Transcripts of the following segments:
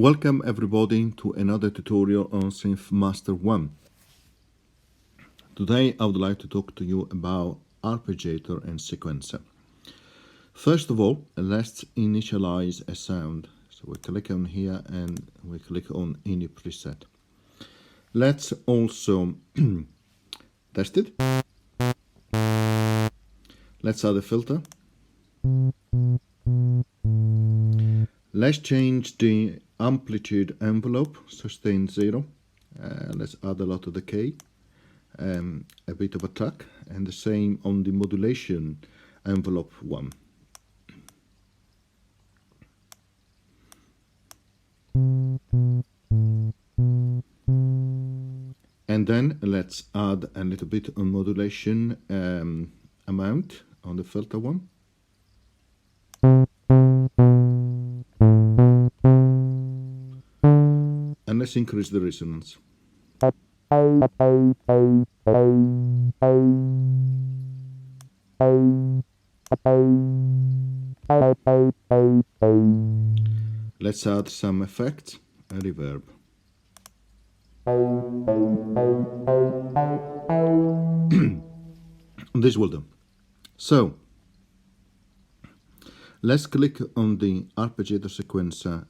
Welcome everybody to another tutorial on SynthMaster 1. Today I would like to talk to you about arpeggiator and sequencer. First of all, let's initialize a sound. So we click on here and we click on any preset. Let's also test it. Let's add a filter. Let's change the amplitude envelope, sustain 0. Let's add a lot of decay, a bit of attack, and the same on the modulation envelope 1. And then let's add a little bit of modulation amount on the filter 1. And let's increase the resonance. Let's add some effects and reverb. This will do. So let's click on the arpeggiator sequencer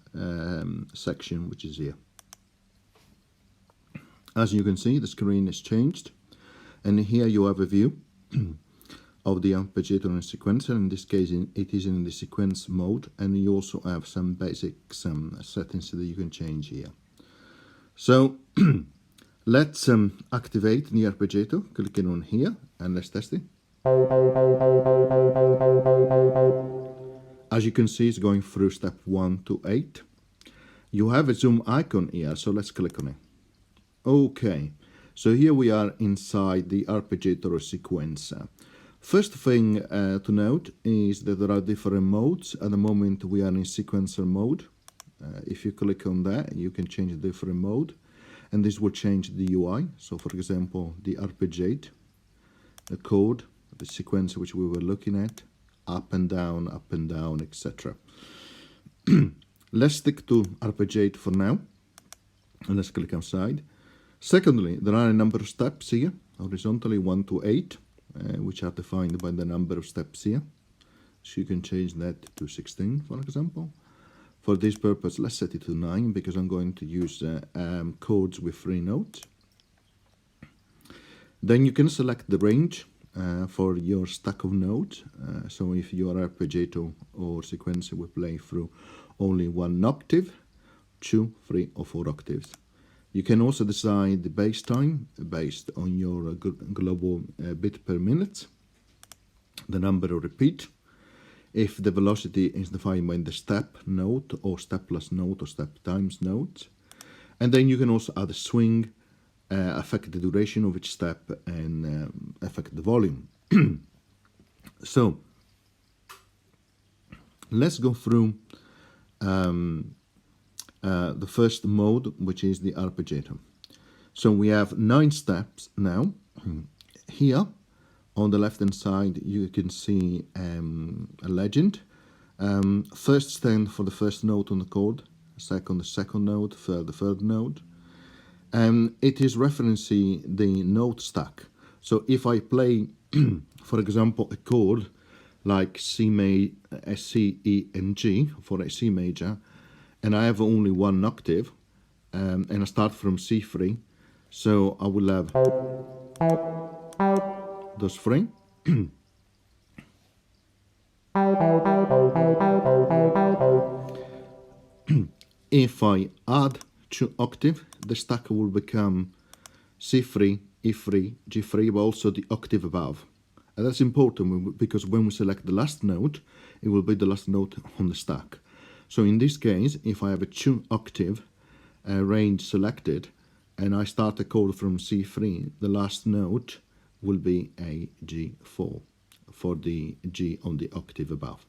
section, which is here. As you can see, the screen is changed, and here you have a view of the arpeggiator and sequencer. In this case, it is in the sequence mode, and you also have some basic settings that you can change here. So let's activate the arpeggiator, clicking on here, and let's test it. As you can see, it's going through step 1 to 8. You have a zoom icon here, so let's click on it. Okay, so here we are inside the arpeggiator sequencer. First thing to note is that there are different modes. At the moment we are in sequencer mode. If you click on that, you can change a different mode, and this will change the UI. So for example, the arpeggiate, the chord, the sequencer which we were looking at, up and down, etc. Let's stick to arpeggiate for now, and let's click outside. Secondly, there are a number of steps here, horizontally 1 to 8, which are defined by the number of steps here. So you can change that to 16, for example. For this purpose, let's set it to 9, because I'm going to use chords with 3 notes. Then you can select the range for your stack of notes. So if your arpeggiator or sequencer will play through only 1 octave, 2, 3 or 4 octaves. You can also decide the bass time based on your global bit per minute, the number of repeat, if the velocity is defined by the step note or step plus note or step times note. And then you can also add a swing, affect the duration of each step, and affect the volume. So let's go through the first mode, which is the arpeggiator. So we have 9 steps now. Here on the left hand side you can see a legend. First stand for the first note on the chord, second the second note, third the third note. It is referencing the note stack. So if I play for example a chord like C, E and G for a C major, and I have only 1 octave, and I start from C3, so I will have those 3. If I add 2 octave, the stack will become C3, E3, G3, but also the octave above. And that's important because when we select the last note, it will be the last note on the stack. So in this case, if I have a 2 octave range selected and I start a chord from C3, the last note will be a G4 for the G on the octave above.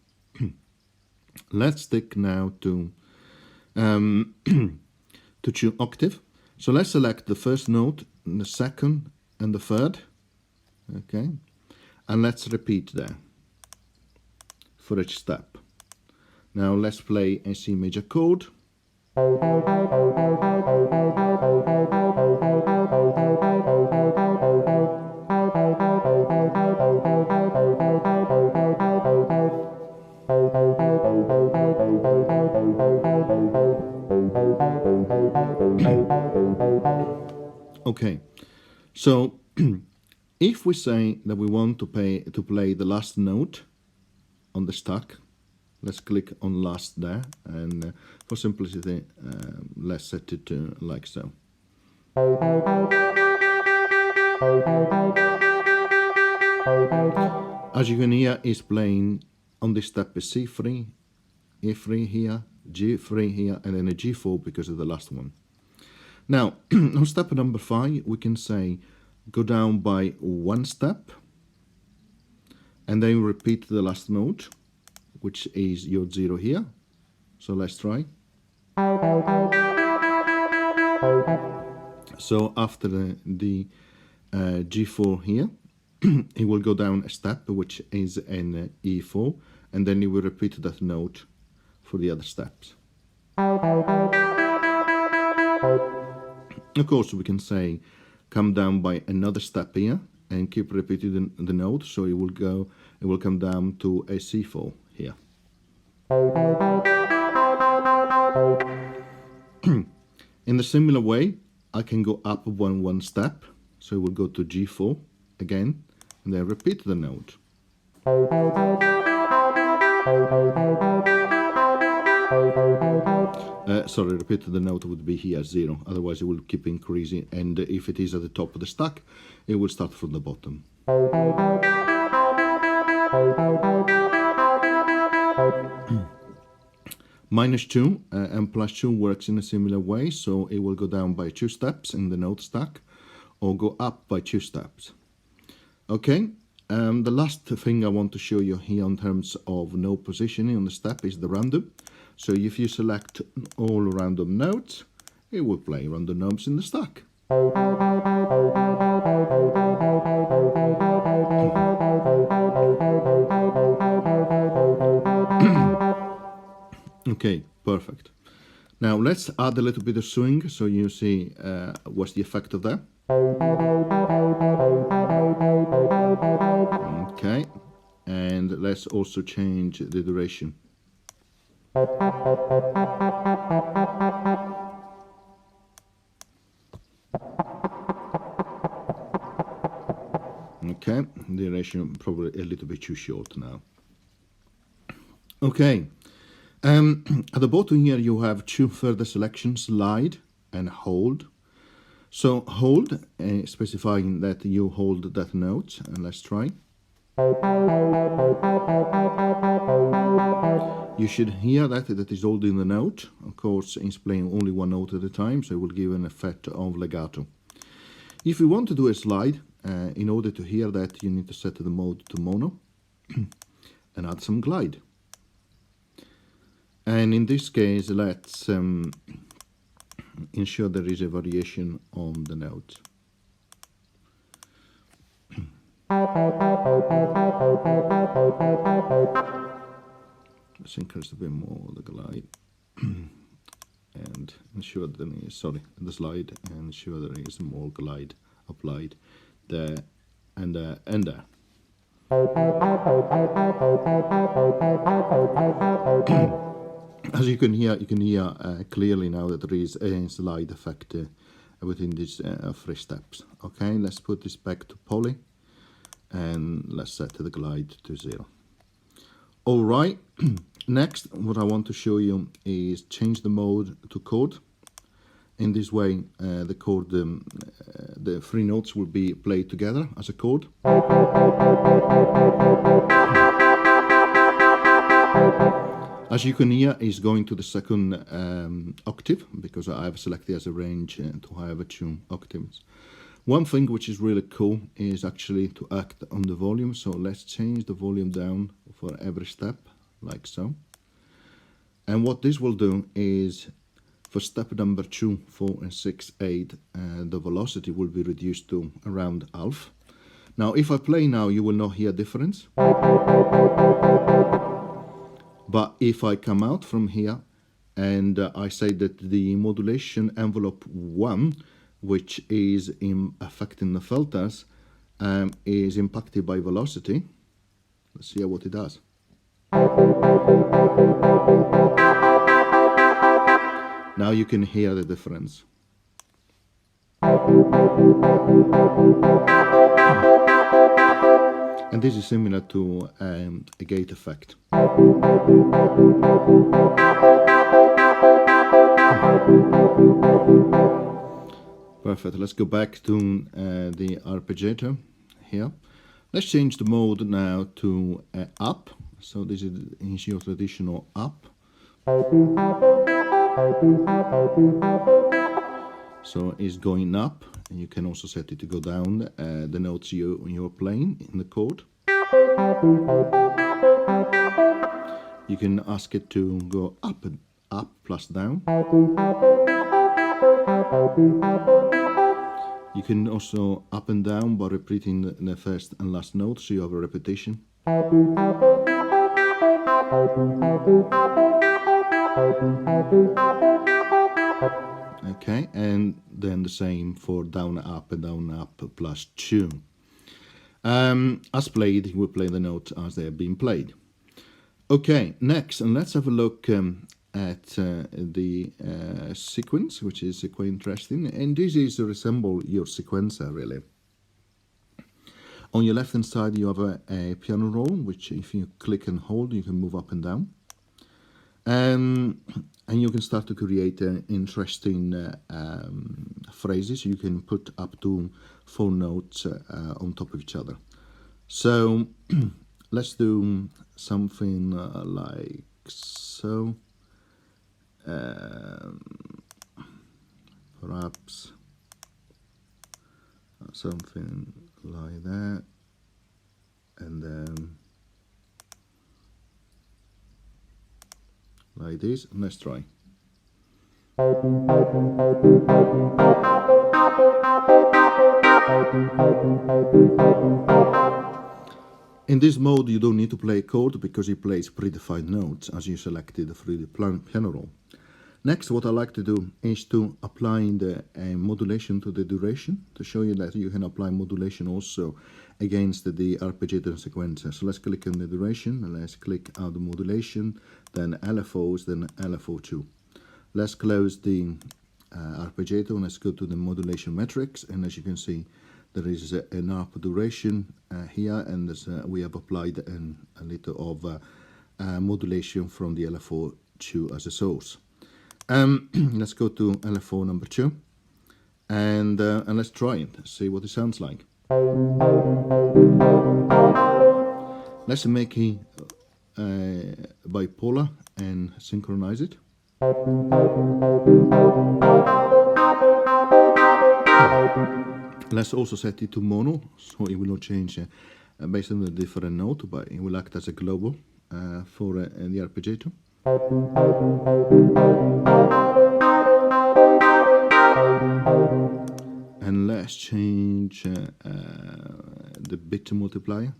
Let's stick now to 2 octave. So let's select the first note, the second and the third. Okay, and let's repeat there for each step. Now let's play a C major chord, Okay, so if we say that we want to play the last note on the stack, let's click on last there, and for simplicity, let's set it to like so. As you can hear, it's playing on this step is C3, E3 here, G3 here, and then a G4 because of the last one. Now, on step number 5, we can say go down by one step, and then repeat the last note, which is your 0 here. So let's try. So after the G4 here, it will go down a step, which is an E4, and then it will repeat that note for the other steps. Of course, we can say come down by another step here and keep repeating the note, so it will come down to a C4 here. In a similar way, I can go up one step, so it will go to G4 again, and then repeat the note. Sorry, repeat the note would be here 0, otherwise it will keep increasing, and if it is at the top of the stack, it will start from the bottom. -2 and +2 works in a similar way, so it will go down by 2 steps in the note stack, or go up by 2 steps. Okay, the last thing I want to show you here in terms of note positioning on the step is the random. So if you select all random notes, it will play random notes in the stack. Okay, perfect. Now let's add a little bit of swing so you see what's the effect of that. Okay, and let's also change the duration. Okay, the duration probably a little bit too short now. Okay, at the bottom here you have 2 further selections, slide and hold. So hold, specifying that you hold that note, and let's try. You should hear that is holding the note. Of course, it's playing only one note at a time, so it will give an effect of legato. If you want to do a slide, in order to hear that, you need to set the mode to mono and add some glide. And in this case, let's ensure there is a variation on the note. Let's increase a bit more the glide and ensure there is, the slide, and ensure there is more glide applied there and there and there. As you can hear clearly now that there is a slide effect within these 3 steps. Okay, let's put this back to poly, and let's set the glide to 0. All right. Next, what I want to show you is change the mode to chord. In this way, the chord, the 3 notes will be played together as a chord. As you can hear, it's going to the second octave, because I have selected as a range to have 2 octaves. One thing which is really cool is actually to act on the volume. So let's change the volume down for every step, like so. And what this will do is, for step number 2, 4, and 6, 8, the velocity will be reduced to around half. Now, if I play now, you will not hear difference. But if I come out from here, and I say that the modulation envelope 1, which is affecting the filters, is impacted by velocity. Let's see what it does. Now you can hear the difference. And this is similar to a gate effect. Perfect. Let's go back to the arpeggiator here. Let's change the mode now to up. So this is your traditional up. So it's going up, and you can also set it to go down the notes you're playing in the chord. You can ask it to go up and up plus down. You can also up and down by repeating the first and last note, so you have a repetition. Okay, and then the same for down up and down up plus 2. As played, we play the notes as they have been played. Okay, next, and let's have a look at the sequence, which is quite interesting, and this is to resemble your sequencer really. On your left hand side you have a piano roll, which if you click and hold you can move up and down, and you can start to create interesting phrases. You can put up to 4 notes on top of each other. So let's do something like so. Perhaps something like that, and then like this. Let's try. In this mode you don't need to play a chord because it plays predefined notes as you selected through the piano roll. Next, what I like to do is to apply the modulation to the duration, to show you that you can apply modulation also against the arpeggiator and sequencer. So let's click on the duration, and let's click out the modulation, then LFOs, then LFO2. Let's close the arpeggiator, and let's go to the modulation metrics, and as you can see there is an arp duration here, and we have applied a little of modulation from the LFO2 as a source. Let's go to LFO number 2, and let's try it, see what it sounds like. Let's make it bipolar and synchronize it. Let's also set it to mono, so it will not change based on the different note, but it will act as a global for the arpeggiator. And let's change the bit multiplier.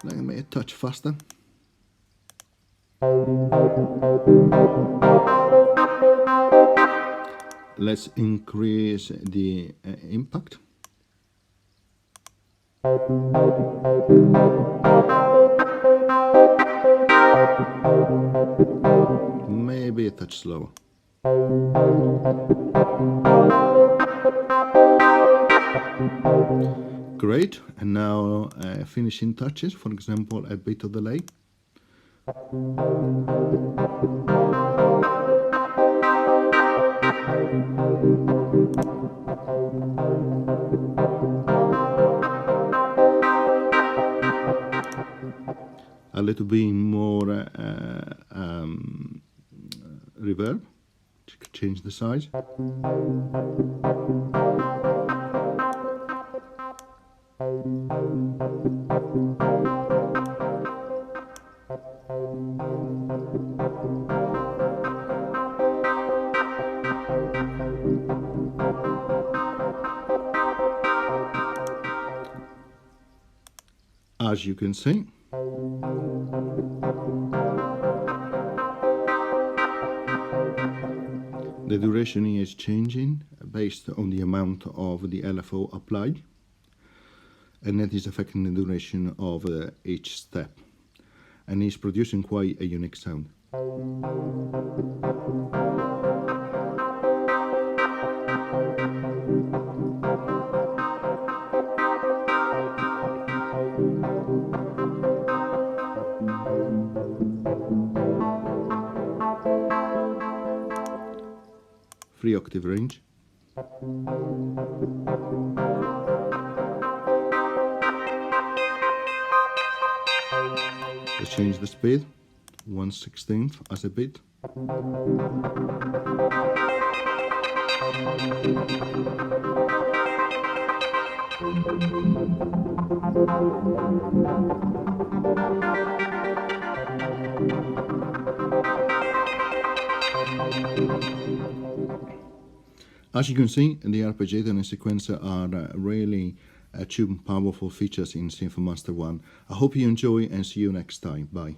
Let me make it a touch faster. Let's increase the impact. Maybe a touch slower. Great, and now finishing touches, for example a bit of delay. A little bit more reverb to change the size. As you can see, The duration is changing based on the amount of the LFO applied, and that is affecting the duration of each step, and is producing quite a unique sound. Three octave range. Let's change the speed, 1/16 as a bit. As you can see, the arpeggiator and sequencer are really two powerful features in SynthMaster 1. I hope you enjoy and see you next time. Bye.